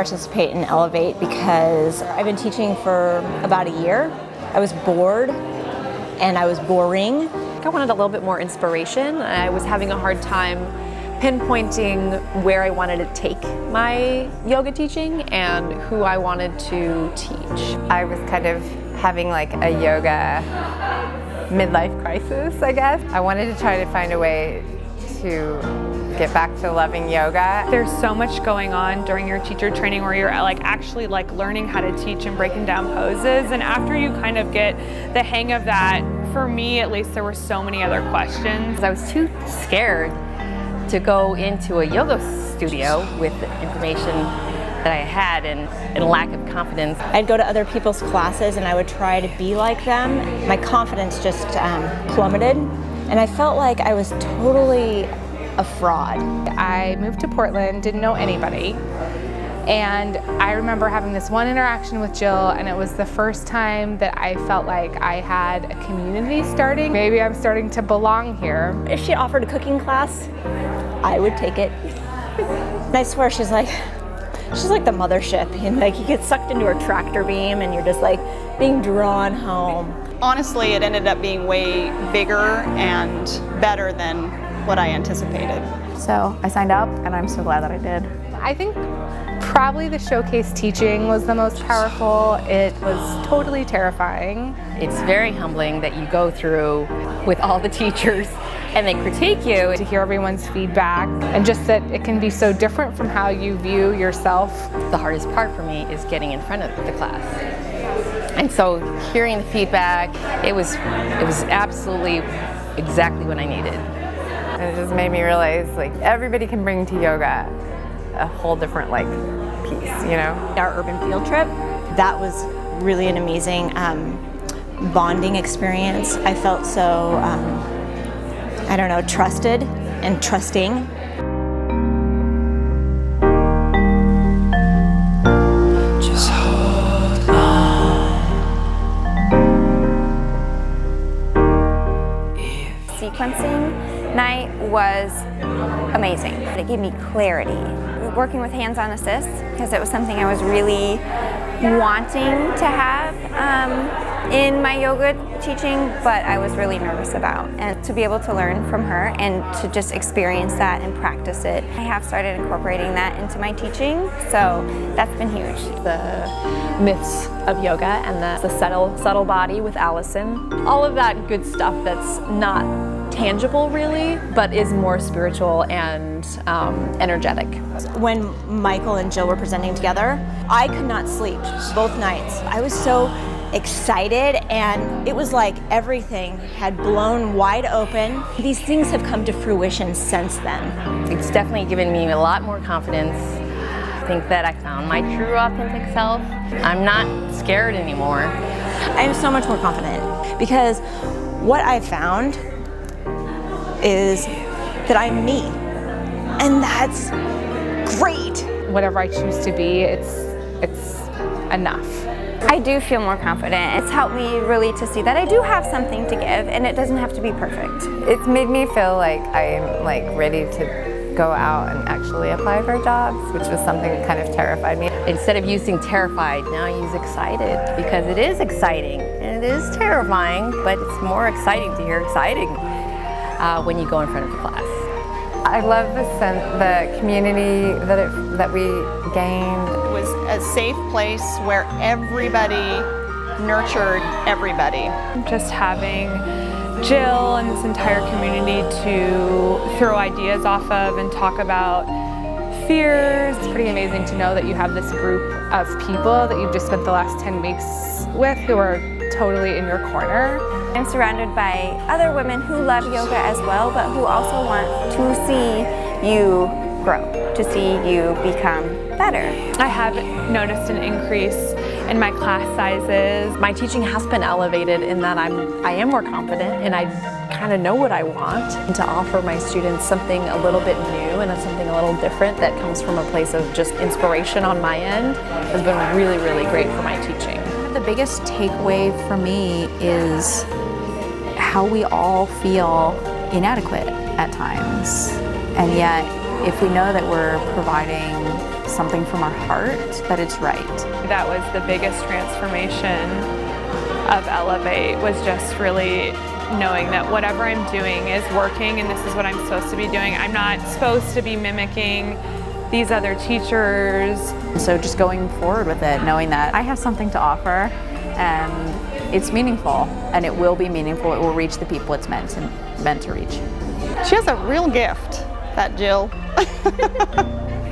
participate in Elevate because I've been teaching for about a year. I was bored and I was boring. I wanted a little bit more inspiration. I was having a hard time pinpointing where I wanted to take my yoga teaching and who I wanted to teach. I was kind of having like a yoga midlife crisis, I guess. I wanted to try to find a way to get back to loving yoga. There's so much going on during your teacher training where you're actually learning how to teach and breaking down poses, and after you kind of get the hang of that, for me at least, there were so many other questions. I was too scared to go into a yoga studio with the information that I had and a lack of confidence. I'd go to other people's classes and I would try to be like them. My confidence just plummeted, and I felt like I was totally a fraud. I moved to Portland, didn't know anybody, and I remember having this one interaction with Jill, and it was the first time that I felt like I had a community starting. Maybe I'm starting to belong here. If she offered a cooking class, I would take it. And I swear she's like the mothership, and you get sucked into her tractor beam and you're just being drawn home. Honestly, it ended up being way bigger and better than what I anticipated. So I signed up and I'm so glad that I did. I think probably the showcase teaching was the most powerful. It was totally terrifying. It's very humbling that you go through with all the teachers and they critique you. To hear everyone's feedback and just that it can be so different from how you view yourself. The hardest part for me is getting in front of the class. And so hearing the feedback, it was absolutely exactly what I needed. And it just made me realize everybody can bring to yoga a whole different piece, you know? Our urban field trip, that was really an amazing bonding experience. I felt so, trusted and trusting. Just hold on. Sequencing night was amazing. It gave me clarity. Working with hands-on assist, because it was something I was really wanting to have in my yoga teaching, but I was really nervous about. And to be able to learn from her and to just experience that and practice it, I have started incorporating that into my teaching, so that's been huge. The myths of yoga and the subtle body with Allison. All of that good stuff that's not tangible really, but is more spiritual and energetic. When Michael and Jill were presenting together, I could not sleep both nights. I was so excited, and it was like everything had blown wide open. These things have come to fruition since then. It's definitely given me a lot more confidence. I think that I found my true authentic self. I'm not scared anymore. I am so much more confident because what I found is that I'm me, and that's great. Whatever I choose to be, it's enough. I do feel more confident. It's helped me really to see that I do have something to give, and it doesn't have to be perfect. It's made me feel like I'm ready to go out and actually apply for jobs, which was something that kind of terrified me. Instead of using terrified, now I use excited, because it is exciting and it is terrifying, but it's more exciting to hear exciting when you go in front of the class. I love the community that we gained. It was a safe place where everybody nurtured everybody. Just having Jill and this entire community to throw ideas off of and talk about fears. It's pretty amazing to know that you have this group of people that you've just spent the last 10 weeks with who are totally in your corner. I'm surrounded by other women who love yoga as well, but who also want to see you grow, to see you become better. I have noticed an increase in my class sizes. My teaching has been elevated in that I am more confident and I kind of know what I want. And to offer my students something a little bit new and something a little different that comes from a place of just inspiration on my end has been really, really great for my teaching. The biggest takeaway for me is how we all feel inadequate at times. And yet, if we know that we're providing something from our heart, that it's right. That was the biggest transformation of Elevate, was just really knowing that whatever I'm doing is working and this is what I'm supposed to be doing. I'm not supposed to be mimicking these other teachers. So just going forward with it, knowing that I have something to offer and it's meaningful, and it will be meaningful. It will reach the people it's meant to reach. She has a real gift, that Jill.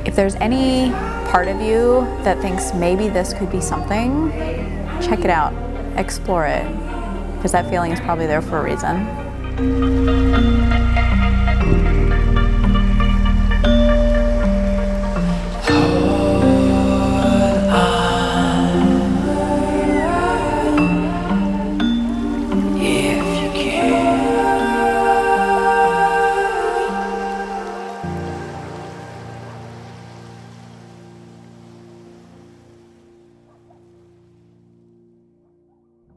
If there's any part of you that thinks maybe this could be something, check it out, explore it, because that feeling is probably there for a reason.